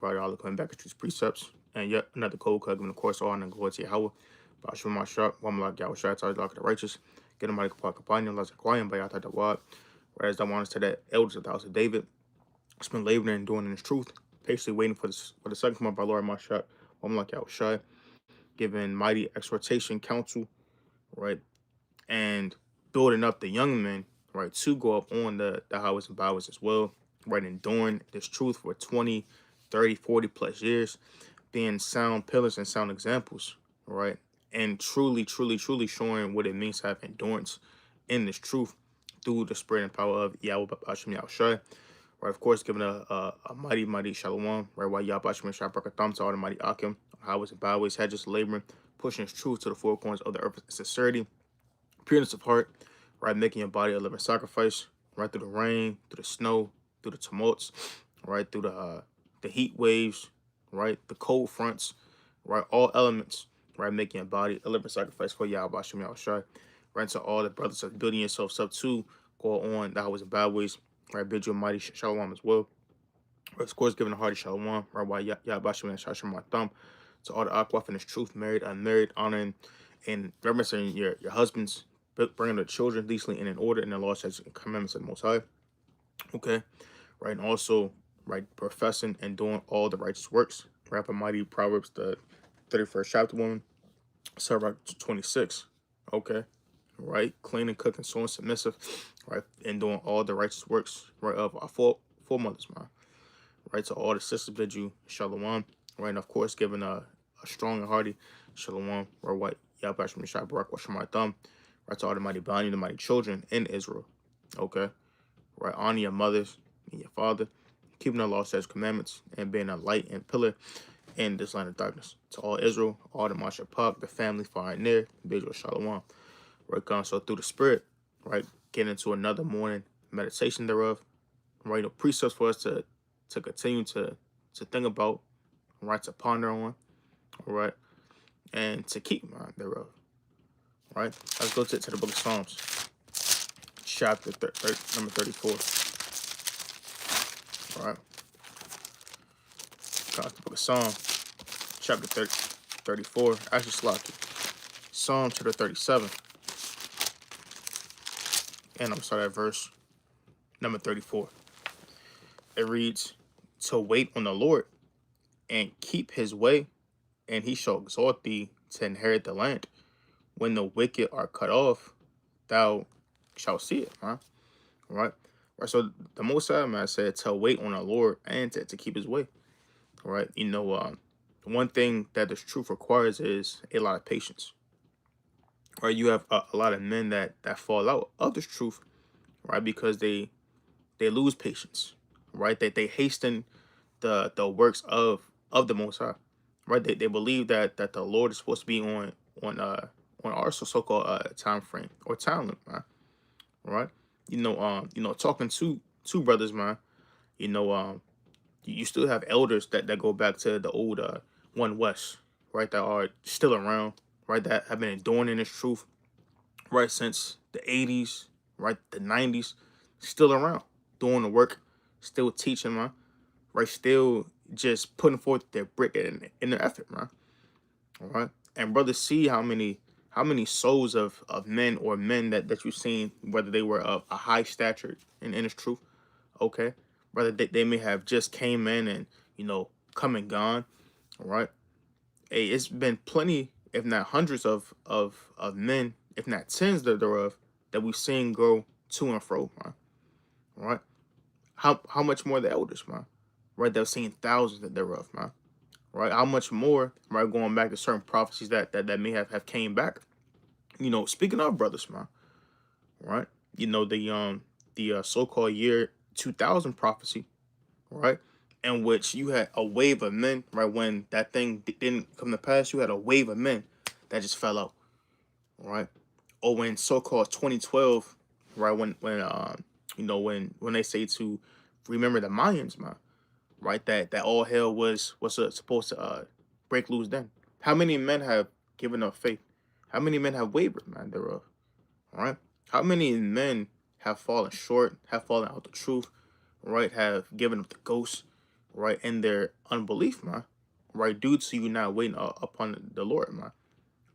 Right, all coming back to his precepts. And yet another cold cut, given of course all and glory to Yahweh. Bashum my shot, one like Yahweh Shai, like the righteous. Get him like a companion, like a quiet by Yata the word. Whereas the ones to the elders of the house of David, it's been laboring and doing in his truth, patiently waiting for this for the second come of our Lord Mashak, one like Yahweh Shai, giving mighty exhortation, counsel, right, and building up the young men, right, to go up on the highways and byways as well, right, enduring this truth for 20, 30, 40 plus years, being sound pillars and sound examples, right, and truly, truly, truly showing what it means to have endurance in this truth through the spirit and power of Yahweh Bashim Yahushai, right, of course, giving a mighty, mighty shalom, right, while Yahweh Bashim Yahushai Thumb to all the mighty Akim, highways and byways, had just laboring, pushing his truth to the four corners of the earth in sincerity, pureness of heart, right? Making your body a living sacrifice, right? Through the rain, through the snow, through the tumults, right? Through the heat waves, right? The cold fronts, right? All elements, right? Making your body a living sacrifice for Yahweh Shem Yahushai, right? To all the brothers of building yourselves up to go on that was in bad ways, right? Bid you a mighty shalom as well. Of course, giving a hearty shalom, right? Why Yahweh Shem Yahushai my thumb to all the aquaf in his truth, married, unmarried, honoring and reverencing your husbands, bringing the children decently and in order in the law, statutes, and commandments of the Most High. Okay, right, and also right professing and doing all the righteous works. Right, mighty Proverbs the 31st chapter, woman, Sirach 26. Okay, right, clean and cook and so on submissive, right, and doing all the righteous works. Right, of our foremothers, man. Right, to all the sisters bid you shalom. Right, and of course giving a strong and hearty shalom. Right, white Yahweh Shai Barak Washamai Thumb. Right, to all the mighty body, the mighty children in Israel. Okay, right, honor your mothers and your father, keeping the law, statutes, commandments, and being a light and pillar in this land of darkness. To all Israel, all the Masha Pak, the family far and near, bid you shalom. Right, come so through the spirit, right, get into another morning meditation thereof. Right, precepts for us to continue to think about, right, to ponder on, right, and to keep mind thereof. Right, let's go to the book of Psalms, chapter number 34. All right, the book of Psalms, chapter 34. Actually, Slocky. Psalm chapter 37, and I'm sorry, at verse number 34. It reads, "To wait on the Lord and keep His way, and He shall exalt thee to inherit the land. When the wicked are cut off, thou shalt see it." Huh? Right? Right. So the Most High, man, said to wait on the Lord and to keep His way. Right? One thing that this truth requires is a lot of patience. Right? You have a lot of men that fall out of this truth, right? Because they lose patience, right? They hasten the works of the Most High, right? They believe that the Lord is supposed to be on our so-called time frame or time limit, man. Right? Talking to two brothers, man. You know, you still have elders that go back to the old One West, right? That are still around, right? That have been enduring in this truth, right, since the 80s, right, the 90s, still around, doing the work, still teaching, man, right, still just putting forth their brick in their effort, man, all right, and brothers see how many souls of men or men that you've seen, whether they were of a high stature in this truth, okay, whether they may have just came in and come and gone, all right. Hey, it's been plenty, if not hundreds of men, if not tens thereof, that we've seen go to and fro, man. Right? How much more the elders, man? Right? They've seen thousands thereof, man. Right? How much more, right? Going back to certain prophecies that may have came back. Speaking of brothers, man. Right? The so-called year 2000 prophecy, right? In which you had a wave of men, right? When that thing didn't come to pass, you had a wave of men that just fell out, right? Or when so-called 2012, right? When they say to remember the Mayans, man, right? That all hell was supposed to break loose then. How many men have given up faith? How many men have wavered, man, thereof? All right? How many men have fallen short, have fallen out the truth, right? Have given up the ghost, right, in their unbelief, man, right, due to you not waiting upon the Lord, man,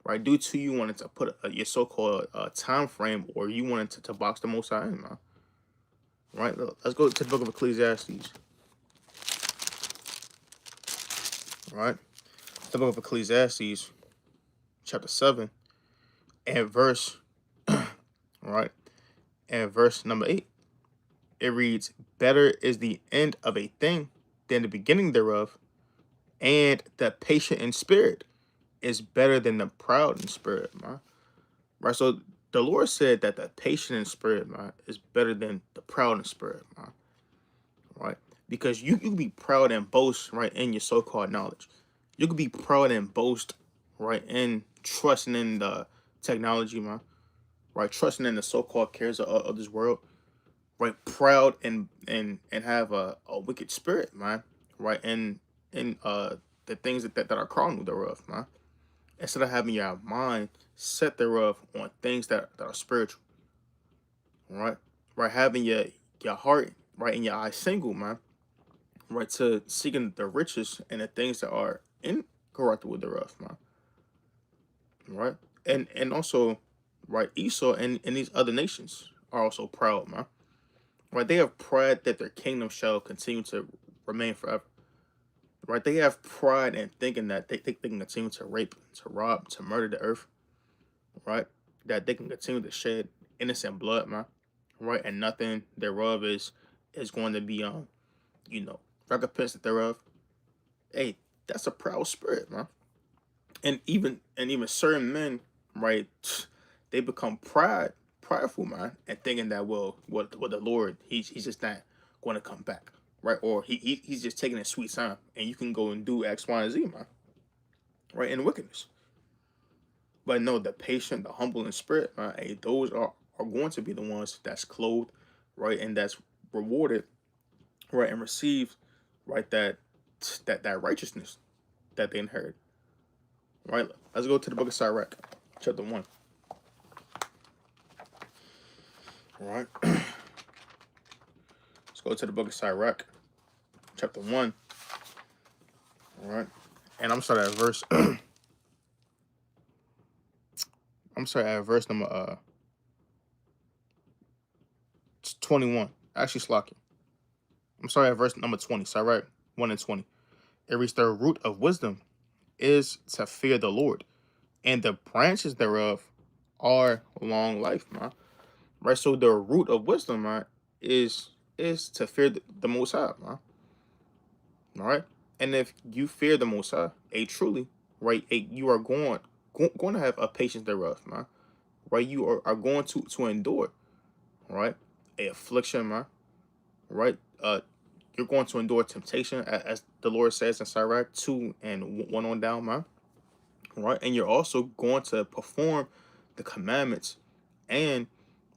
right, due to you wanting to put your so-called time frame, or you wanted to box the Most High in, man, right. Let's go to the book of Ecclesiastes, right, the book of Ecclesiastes, chapter 7, and verse, right, and verse number 8. It reads, "Better is the end of a thing than the beginning thereof, and the patient in spirit is better than the proud in spirit," man. Right. So the Lord said that the patient in spirit, man, is better than the proud in spirit, man. Right. Because you can be proud and boast, right, in your so-called knowledge. You can be proud and boast, right, in trusting in the technology, man. Right. Trusting in the so-called cares of this world. Right. Proud and have a wicked spirit, man. Right. And the things that are carnal thereof, man. Instead of having your mind set thereof on things that are spiritual, right? Right, having your heart, right, and your eyes single, man, right, to seeking the riches and the things that are incorruptible thereof, man, right? And also, right, Esau and these other nations are also proud, man. Right, they have pride that their kingdom shall continue to remain forever. Right, they have pride in thinking that they think they can continue to rape, to rob, to murder the earth, right? That they can continue to shed innocent blood, man, right? And nothing thereof is going to be you know, recompense thereof. Hey, that's a proud spirit, man. And even certain men, right? They become prideful, man, and thinking that, well, what the Lord, he's just not going to come back, right? Or he's just taking a sweet time, and you can go and do X, Y, and Z, man, right? In wickedness. But no, the patient, the humble in spirit, man, hey, those are going to be the ones that's clothed, right, and that's rewarded, right, and receive, right, that righteousness that they inherit, right. Let's go to the book of Sirach, chapter 1. All right, let's go to the book of Sirach, chapter 1. All right, and I'm sorry at verse. I'm sorry at verse number 21. Actually, slacking. I'm sorry at verse number 20. Sirach 1 and 20. It reads, "The root of wisdom is to fear the Lord, and the branches thereof are long life," man. Right. So the root of wisdom, man, is to fear the Most High, man. All right. And if you fear the Most High, a truly, right, you are going to have a patience thereof, man. Right. You are going to endure, right, a affliction, man. Right. You're going to endure temptation, as the Lord says in Sirach 2 and 1 on down, man. Right. And you're also going to perform the commandments and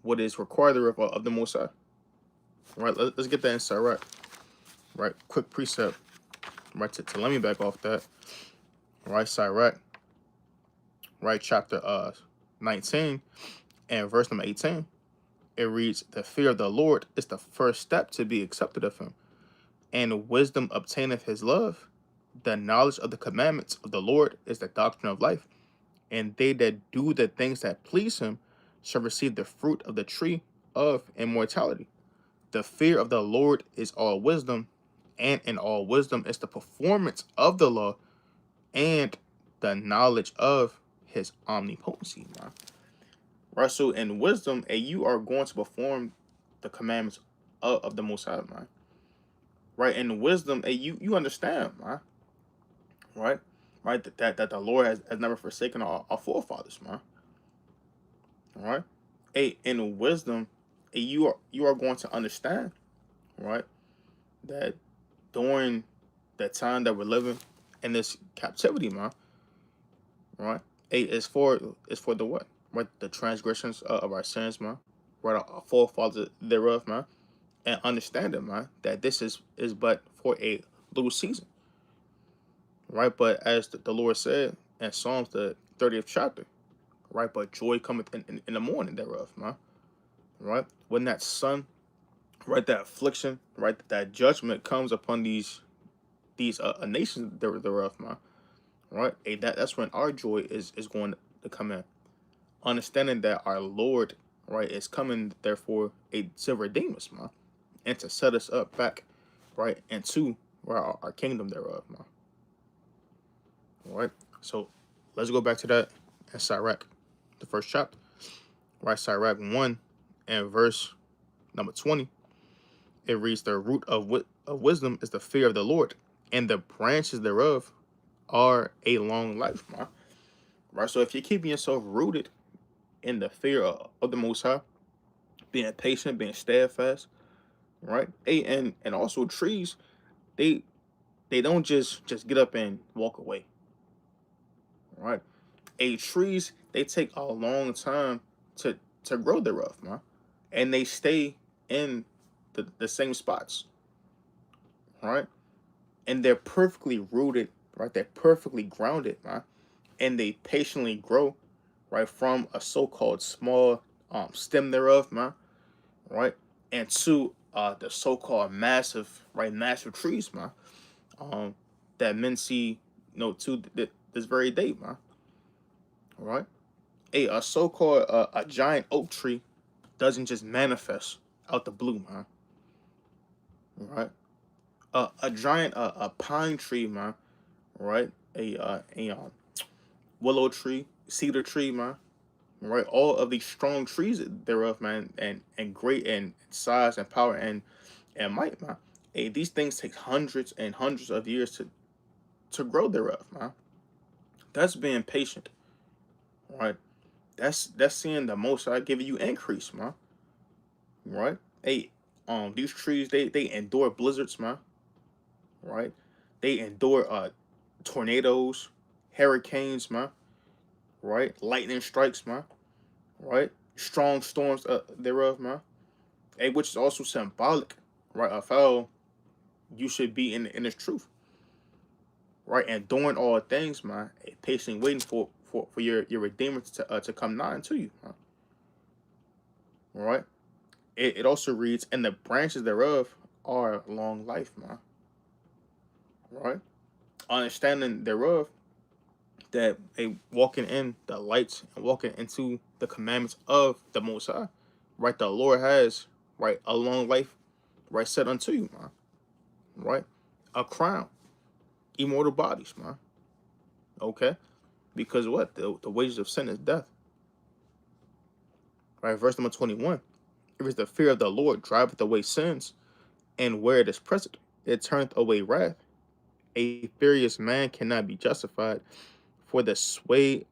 what is required of the Most High. Right. Let's get that in Sirach. Right. Quick precept. Right. To let me back off that. Right. Sirach. Right. Chapter 19 and verse number 18. It reads, "The fear of the Lord is the first step to be accepted of him, and wisdom obtaineth his love. The knowledge of the commandments of the Lord is the doctrine of life. And they that do the things that please him shall receive the fruit of the tree of immortality. The fear of the Lord is all wisdom, and in all wisdom is the performance of the law and the knowledge of his omnipotency," man. Right, so in wisdom, and you are going to perform the commandments of the Most High, man. Right, in wisdom, and you understand, man. Right, right, that the Lord has never forsaken our forefathers, man. All right, hey, in wisdom, you are going to understand, right, that during that time that we're living in this captivity, man, right? Hey, it's for the what? Right? The transgressions of our sins, man. Right? Our forefathers thereof, man. And understanding, man, that this is but for a little season. Right? But as the Lord said in Psalms the 30th chapter, right? But joy cometh in the morning thereof, man. Right? When that sun, right, that affliction, right, that judgment comes upon these these nations thereof, man. Right? That's when our joy is going to come in. Understanding that our Lord, right, is coming, therefore, to redeem us, man, and to set us up back, right, into right, our kingdom thereof, man. All right. So let's go back to that in Sirach, the first chapter. Right, Sirach 1 and verse number 20. It reads, the root of wisdom is the fear of the Lord, and the branches thereof are a long life, man. Right. So if you're keeping yourself rooted in the fear of the Most High, being patient, being steadfast, right? And also trees, they they don't just get up and walk away, right? Trees, they take a long time to grow thereof, man, and they stay in the same spots, right? And they're perfectly rooted, right? They're perfectly grounded, man, and they patiently grow, right, from a so-called small stem thereof, man, right, and to the so-called massive, right, massive trees, man, that men see, to this very day, man. All right, a so-called a giant oak tree doesn't just manifest out the blue, man. All right, a giant a pine tree, man. Right, a willow tree, cedar tree, man. Right, all of these strong trees thereof, man, and great in size and power and might, man. These things take hundreds and hundreds of years to grow thereof, man. That's being patient, right? That's seeing the most I give you increase, man. Right? These trees, they endure blizzards, man. Right? They endure tornadoes, hurricanes, man. Right? Lightning strikes, man. Right? Strong storms thereof, man. Which is also symbolic, right, of how you should be in this truth. Right? And doing all things, man, patiently waiting for your redeemer to come nigh unto you, man. Right? It also reads, and the branches thereof are long life, man. Right? Understanding thereof that a walking in the lights and walking into the commandments of the Most High, right? The Lord has, right, a long life, right, set unto you, man. Right? A crown, immortal bodies, man. Okay? Because what? The wages of sin is death. Right? Verse number 21. It is the fear of the Lord driveth away sins, and where it is present, it turneth away wrath. A furious man cannot be justified, for the sway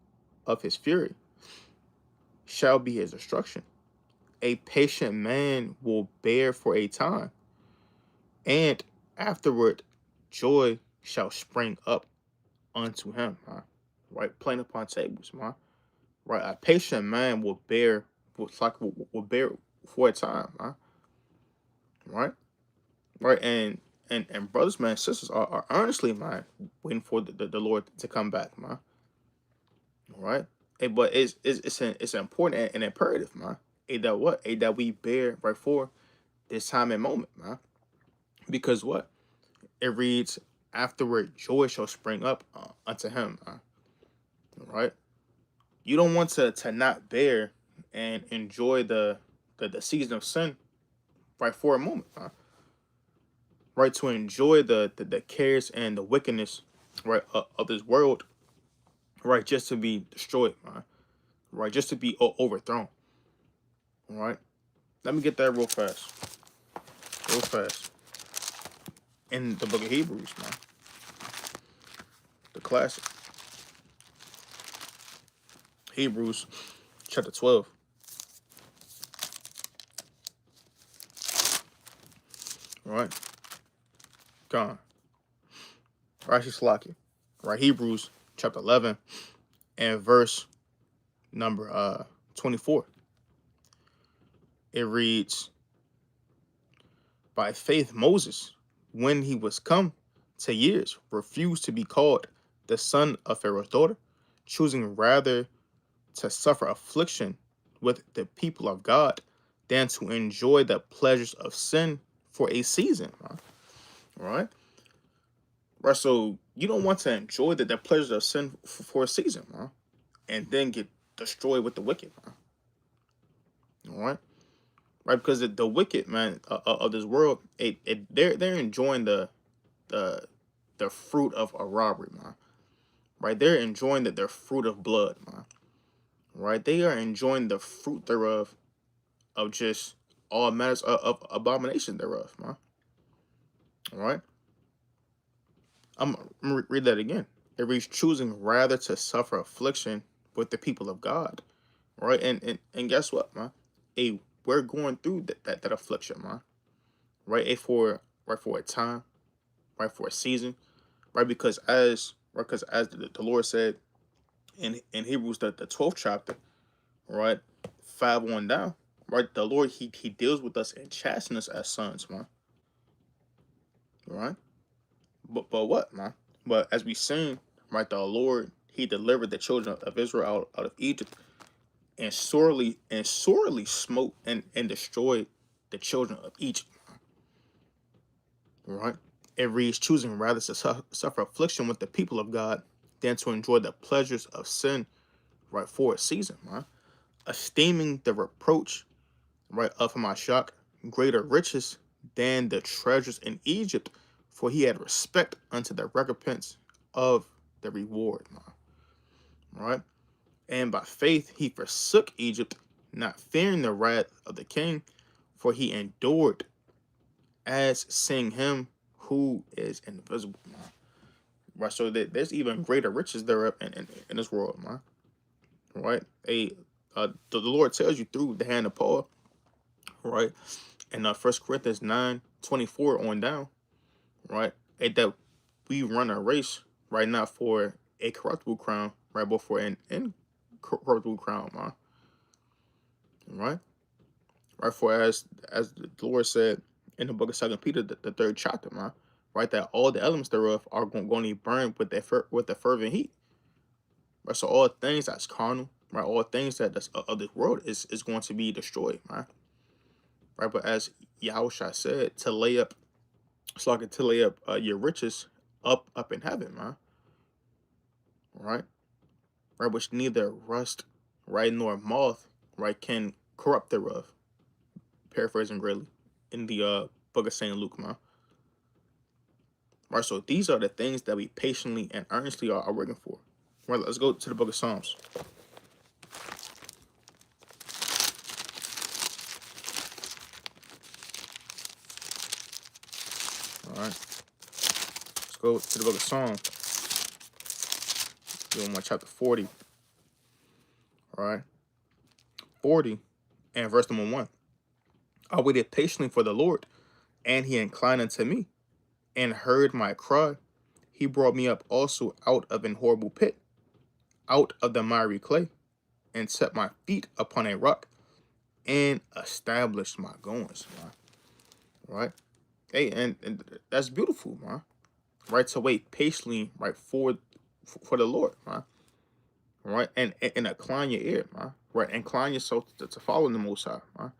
of his fury shall be his destruction. A patient man will bear for a time, and afterward joy shall spring up unto him. Huh? Right, plain upon tables, man. Right, a patient man will bear, will bear for a time, man. Right, right, and brothers, man, sisters are earnestly, man, waiting for the Lord to come back, man. Right, but it's important and imperative, man. That what? That we bear right for this time and moment, man. Because what? It reads, afterward joy shall spring up unto him, man. Right? You don't want to not bear and enjoy the season of sin right for a moment, man. Right, to enjoy the cares and the wickedness, right, of this world, right, just to be destroyed, man. Right, just to be overthrown. All right, let me get that real fast. In the book of Hebrews, man, the classic Hebrews, chapter 12. All right, gone. Rashi Slaki. Right, Hebrews chapter 11 and verse number 24. It reads, by faith Moses, when he was come to years, refused to be called the son of Pharaoh's daughter, choosing rather to suffer affliction with the people of God than to enjoy the pleasures of sin for a season. Right? Right? So you don't want to enjoy the pleasures of sin for a season, man, and then get destroyed with the wicked, man. All right? Right? Because the wicked, man, of this world, they're enjoying the the fruit of a robbery, man. Right? They're enjoying their fruit of blood, man. Right? They are enjoying the fruit thereof of just all matters of abomination thereof, man. All right? I'm gonna read that again. It reads choosing rather to suffer affliction with the people of God. Right? And guess what, man? Hey, we're going through that affliction, man. Right? Right for a time, right for a season, right? Because as the Lord said in Hebrews the 12th chapter, right? 5 on down, right? The Lord he deals with us and chastens us as sons, man. Right? But what, man? But as we sing, right, the Lord he delivered the children of Israel out of Egypt and sorely smote and destroyed the children of Egypt. Right? It reads choosing rather to suffer affliction with the people of God than to enjoy the pleasures of sin, right, for a season, right? Esteeming the reproach, right, of Hamashiach greater riches than the treasures in Egypt, for he had respect unto the recompense of the reward, man. Right? And by faith he forsook Egypt, not fearing the wrath of the king, for he endured as seeing him who is invisible, man. Right? So that there's even greater riches there in this world, man. Right? The Lord tells you through the hand of Paul, right? In 1 Corinthians 9:24 on down, right? That we run a race right now for a corruptible crown, right? But for an incorruptible crown, man. Right? Right? For as the Lord said in the book of 2 Peter, the third chapter, man, right? That all the elements thereof are going to be burned with with the fervent heat. Right? So all things that's carnal, right? All things that's of this world is going to be destroyed, man. Right? But as Yahushua said, to lay up your riches up in heaven, man. Right? Right? Which neither rust, right, nor moth, right, can corrupt thereof. Paraphrasing greatly in the book of Saint Luke, man. Right? So these are the things that we patiently and earnestly are working for. Right, let's go to the book of Psalms. All right. Let's go to the book of Psalms. Doing my chapter 40. All right. 40 and verse number 1. I waited patiently for the Lord, and he inclined unto me, and heard my cry. He brought me up also out of an horrible pit, out of the miry clay, and set my feet upon a rock, and established my goings, man. Right? Hey, and that's beautiful, man. Right? To wait patiently, right, for the Lord, man. Right? And incline your ear, man. Right? Incline yourself to follow the Most High, man.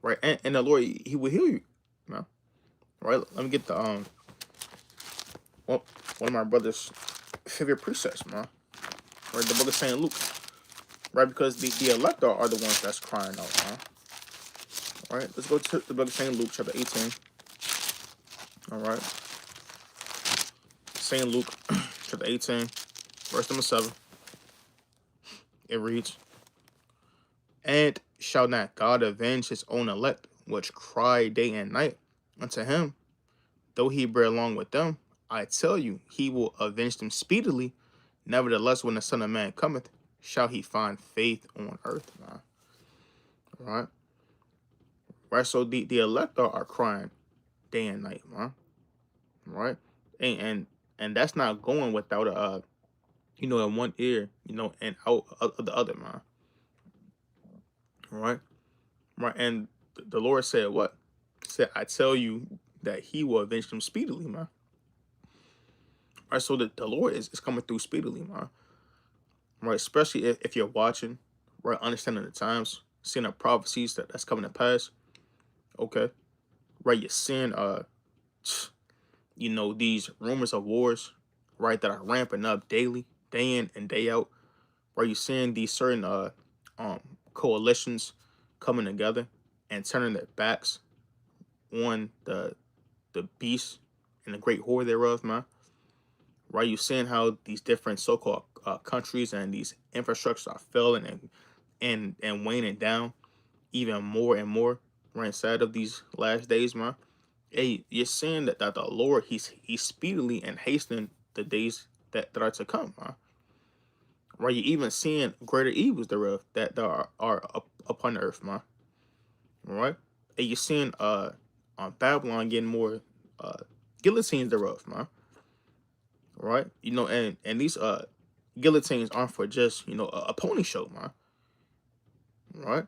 Right? And the Lord, he will heal you, man. Right? Let me get the one of my brother's favorite precepts, man. Right? The book of Saint Luke. Right? Because the elect are the ones that's crying out, man. All right, let's go to the book of St. Luke, chapter 18. All right. St. Luke, chapter 18, verse number 7. It reads, and shall not God avenge his own elect, which cry day and night unto him, though he bear along with them? I tell you, he will avenge them speedily. Nevertheless, when the Son of Man cometh, shall he find faith on earth, man. All right. Right. So the elect are crying day and night, man. Right. And that's not going without a in one ear, and out of the other, man. Right? Right. And the Lord said what? He said, I tell you that he will avenge them speedily, man. Right. So the Lord is coming through speedily, man. Right. Especially if you're watching, right, understanding the times, seeing the prophecies that's coming to pass. Okay. Right. You're seeing these rumors of wars, right, that are ramping up daily, day in and day out, where you're seeing these certain um coalitions coming together and turning their backs on the beast and the great horde thereof, man. Right, you're seeing how these different so-called countries and these infrastructures are failing and waning down even more and more. We're inside of these last days, man. Hey, you're seeing that the Lord, he's speedily and hastening the days that are to come, man. Right, you're even seeing greater evils thereof that are upon the earth, man. Right, and you're seeing on Babylon getting more uh guillotines thereof, man. Right, and these guillotines aren't for just a pony show, man. Right,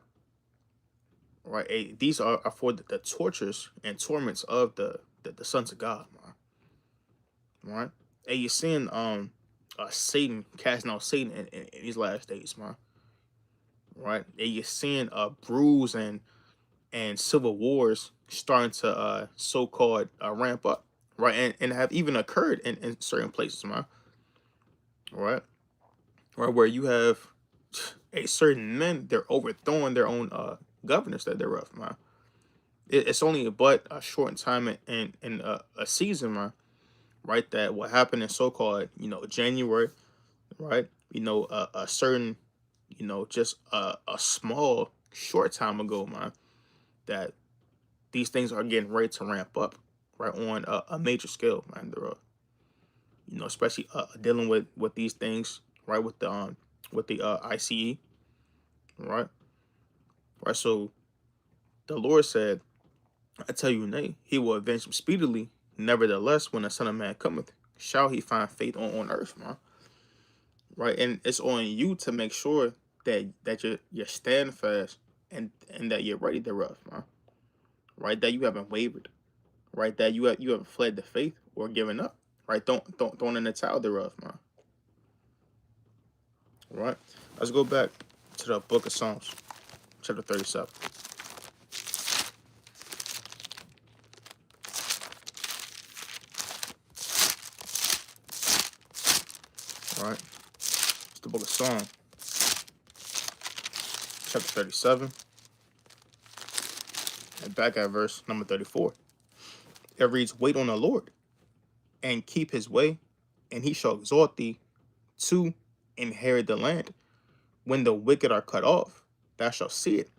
right. These are for the tortures and torments of the sons of God, man. Right, and you're seeing Satan casting out Satan in these last days, man. Right, and you're seeing bruise and civil wars starting to so-called ramp up, right, and have even occurred in certain places, man. Right, right, where you have a certain men, they're overthrowing their own governors that they're rough, man. It's only but a short time in a season, man. Right, that what happened in so-called January, right? A certain just a small short time ago, man. That these things are getting ready to ramp up, right, on a major scale, man. Thereof, especially dealing with these things, right, with the ICE, right, right. So the Lord said, I tell you, nay, he will avenge him speedily. Nevertheless, when the Son of Man cometh, shall he find faith on earth, man? Right, and it's on you to make sure that you're steadfast and that you're ready thereof, man. Right, that you haven't wavered. Right, that you haven't fled the faith or given up. Right, don't thrown in the towel thereof, man. Right, let's go back to the book of Psalms, chapter 37. Right, it's the book of Psalms, chapter 37, and back at verse number 34. It reads, "Wait on the Lord and keep his way, and he shall exalt thee to inherit the land. When the wicked are cut off, thou shalt see it.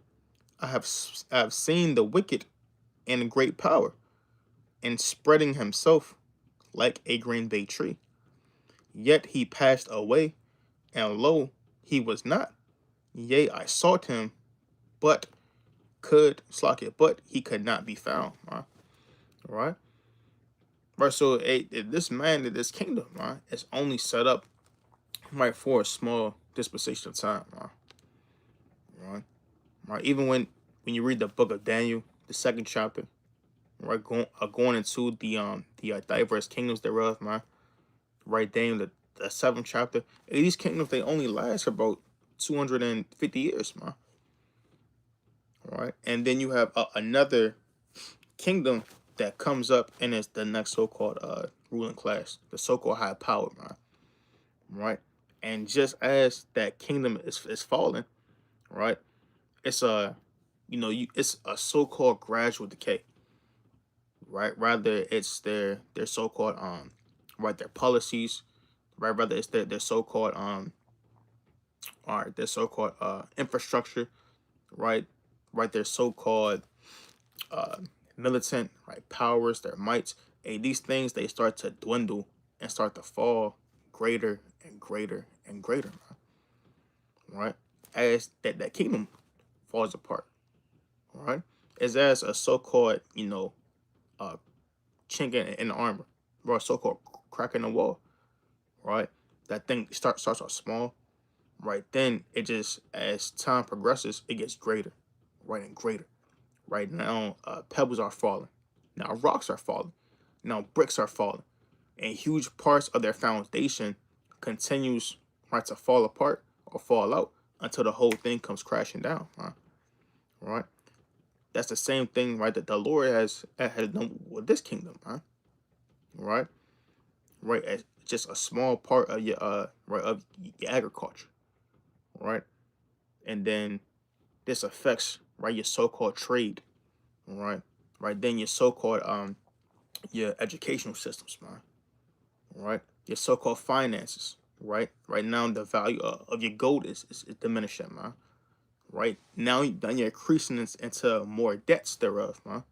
I have seen the wicked in great power, and spreading himself like a green bay tree. Yet he passed away, and lo, he was not. Yea, I sought him, but but he could not be found." Right? Right? Right. So this man, this kingdom, right, is only set up right for a small dispensation of time, right? Right. Even when you read the book of Daniel, the second chapter, right, going into the diverse kingdoms thereof, man. Right, Daniel, the seventh chapter. These kingdoms, they only last about 250 years, man. Right, and then you have another kingdom that comes up, and it's the next so-called ruling class, the so-called high power, man. Right, and just as that kingdom is falling, right, it's a it's a so-called gradual decay, right? Rather, it's their so-called right, their policies, right? Rather, it's their so-called all right, their so-called infrastructure, right? Right, their so-called uh militant, right, powers, their mights, and these things, they start to dwindle and start to fall greater and greater and greater, right? As that kingdom falls apart, right? As a so-called uh chink in the armor, or a so-called crack in the wall, right? That thing starts off small, right? Then it just, as time progresses, it gets greater, right, and greater. Right now, pebbles are falling. Now rocks are falling. Now bricks are falling, and huge parts of their foundation continues, right, to fall apart or fall out until the whole thing comes crashing down. Right? That's the same thing, right, that the Lord has done with this kingdom, right? Right, as just a small part of your your agriculture, right? And then this affects, right, your so-called trade, right? Right, then your so-called your educational systems, man, right? Your so-called finances, right? Right now the value of your gold is diminishing, man. Right now, then you're increasing into more debts thereof, man.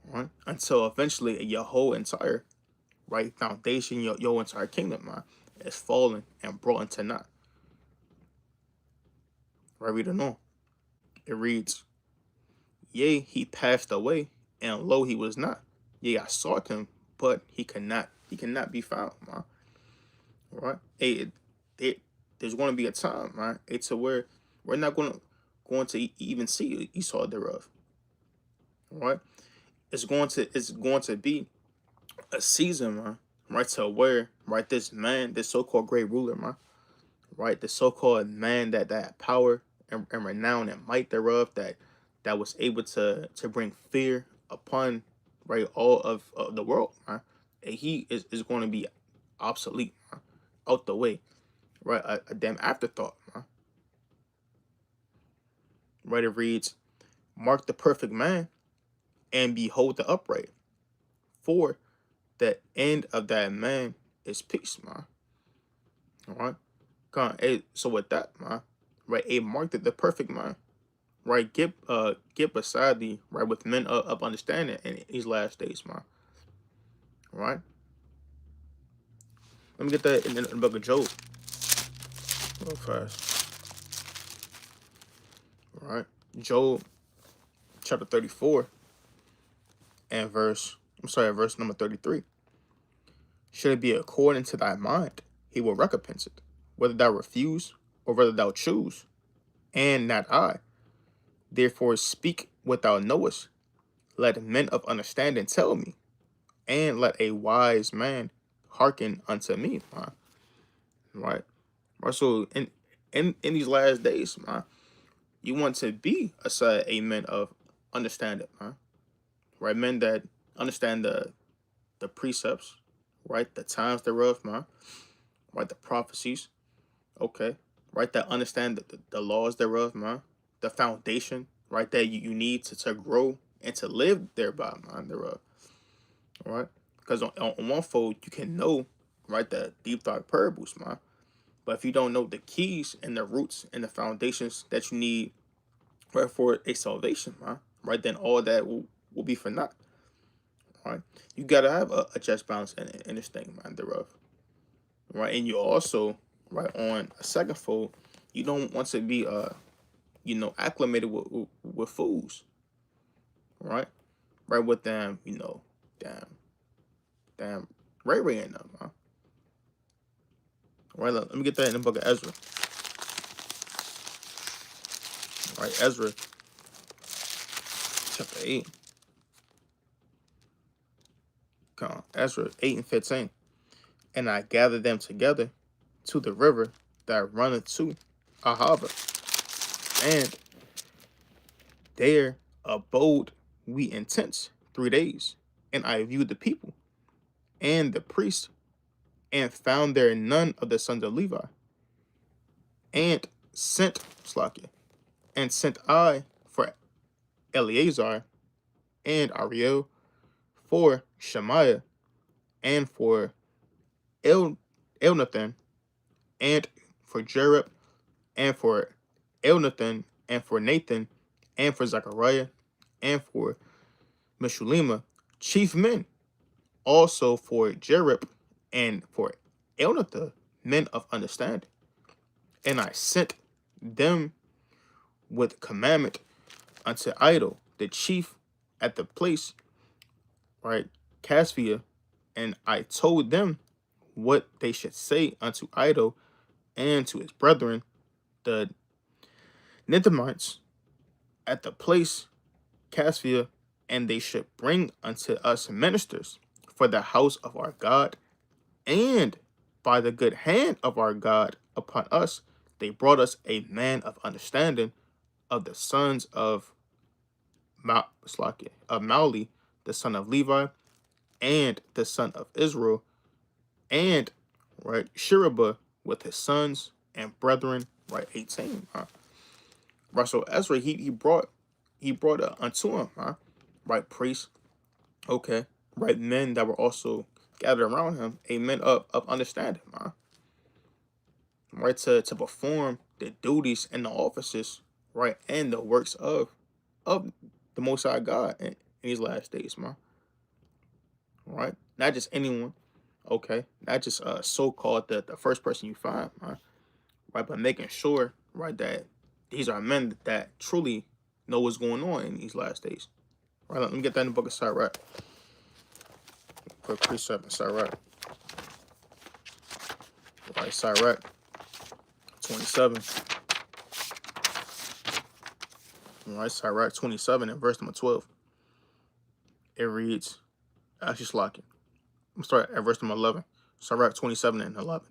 Right, until eventually your whole entire right foundation, your entire kingdom, man, is fallen and brought into naught. Right, read it on. It reads, "Yea, he passed away, and lo, he was not. Yea, I sought him, but he cannot be found, man." Right? There's going to be a time, right? It's to where we're not going to even see Esau thereof. Right? It's going to be a season, man, right? To where, right, this man, this so-called great ruler, man, right, the so-called man that power and renown and might thereof, that was able to bring fear upon, right, all of the world, man. And he is going to be obsolete, man, out the way, right? A damn afterthought, man. Right? It reads, "Mark the perfect man, and behold the upright. For the end of that man is peace, man." All right. So with that, man, right, a mark the perfect man, right, get beside thee, right, with men of understanding in these last days, man. All right. Let me get that in the book of Job real fast. All right. Job chapter 34 and verse number 33. "Should it be according to thy mind, he will recompense it, whether thou refuse or whether thou choose, and not I. Therefore speak what thou knowest. Let men of understanding tell me, and let a wise man hearken unto me," man. Right? Right. So in these last days, man, you want to be a man of understanding, man. Right? Men that understand the precepts, right? The times thereof, man. Right? The prophecies, okay. Right? That understand the laws thereof, man. The foundation, right? That you need to grow and to live thereby, man, thereof. Right? Because on one fold, you can know, right, the deep dark parables, man. But if you don't know the keys and the roots and the foundations that you need, right, for a salvation, man, right, then all that will be for naught. Right? You gotta have a just balance in this thing, man, thereof. Right? And you also, right, on a second fold, you don't want to be acclimated with fools, right? Right, with them, damn Ray in them, huh? Right, let me get that in the book of Ezra. Right, Ezra chapter 8. Come on, Ezra 8 and 15. "And I gathered them together to the river that runneth to Ahava, and there abode we in tents 3 days. And I viewed the people and the priests, and found there none of the sons of Levi, and sent Slakia, and sent I for Eleazar and Ariel, for Shemaiah, and for Elnathan, and for Jerub, and for Elnathan, and for Nathan, and for Zechariah, and for Meshulima, chief men, also for Jerub, and for Elnathan, men of understanding. And I sent them with commandment unto Idol, the chief at the place, right, Casphia, and I told them what they should say unto Idol and to his brethren, the Nithamites, at the place Casphia, and they should bring unto us ministers for the house of our God, and by the good hand of our God upon us, they brought us a man of understanding of the sons of Mauli, the son of Levi, and the son of Israel, and right Sherebah with his sons and brethren, right 18. Right, so Ezra he brought unto him, right priests, okay, right men that were also gathered around him, a men of understanding, right, to perform the duties and the offices, right, and the works of the Most High God in these last days, right? Not just anyone, okay, not just so-called the first person you find, right, but making sure, right, that these are men that truly know what's going on in these last days. Right, let me get that in the book of Sirach. Quick precept in Sirach. Right, Sirach 27. Right, Sirach 27 and verse number 12. It reads, actually slacking. I'm starting at verse number 11. Sirach 27 and 11.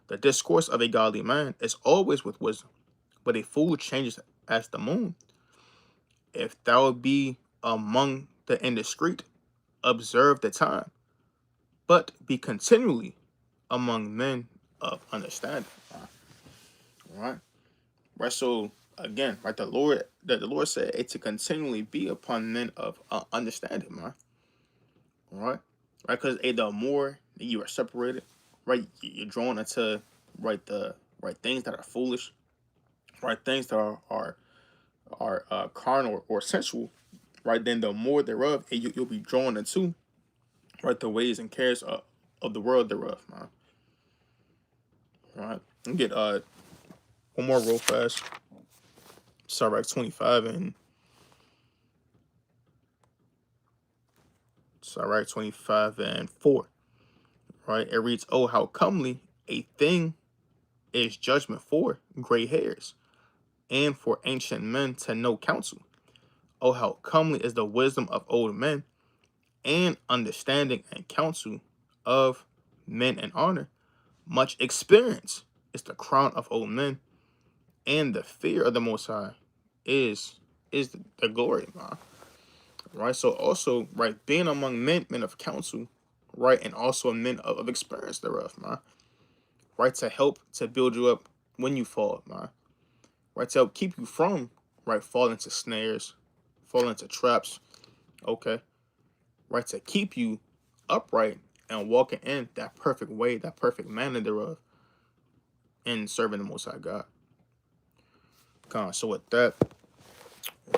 The discourse of a godly man is always with wisdom, but a fool changes as the moon. If thou be among the indiscreet, observe the time, but be continually among men of understanding. All right. Right. So again, right, the Lord said it to continually be upon men of understanding, man. All right. Right, because the more you are separated, right, you're drawn into the right things that are foolish, right, things that are carnal or sensual, right. Then the more thereof, you'll be drawn into, right, the ways and cares of the world thereof, man. All right. Let me get one more real fast. Sirach 25 and Sirach 25 and 4. Right. It reads, "Oh, how comely a thing is judgment for gray hairs, and for ancient men to know counsel. Oh, how comely is the wisdom of old men, and understanding and counsel of men in honor. Much experience is the crown of old men, and the fear of the Most High is the glory, man." Right. So also, right, being among men of counsel, right, and also men of experience thereof, man. Right, to help to build you up when you fall, man. Right, to help keep you from, right, falling into snares, falling into traps, okay, right, to keep you upright and walking in that perfect way, that perfect manner thereof, in serving the Most High God. So with that,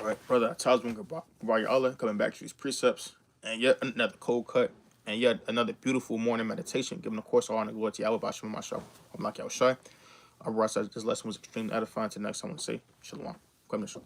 right, brother Tazman Gabar Allah coming back to these precepts, and yet another cold cut, and yet another beautiful morning meditation, giving of course all honor and glory to Yahweh Bashim Mashal. I'm not Yahweh Shai. I realize that this lesson was extremely edifying. To the next, I want to say Shalom. Come to show.